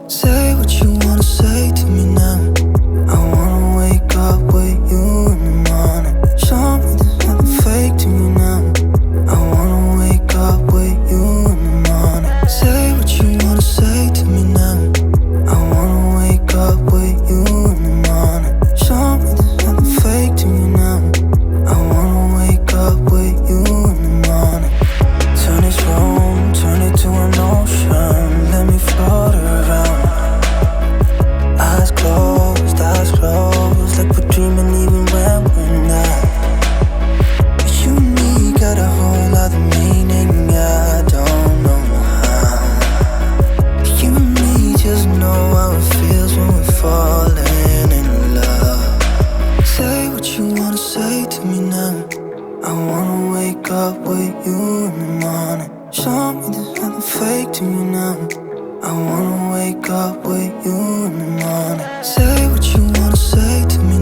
Say what you wanna say to me now. I wanna wake up with you in the morning. Show me there's nothing fake to me now. I wanna wake up with you in the morning. Say what you wanna say to me now. I wanna wake up with you in the morning. Show me there's nothing fake to me now. I wanna wake up with you in the morning. Turn this room, turn it to an ocean. Let me float around. Eyes closed, like we're dreaming even when we're not. You and me got a whole other meaning, I don't know how. You and me just know how it feels when we're falling in love. Say what you wanna say to me now. I wanna wake up with you in the morning. Show me there's nothing fake to me now. I wanna wake up with you in the morning. Say what you wanna say to me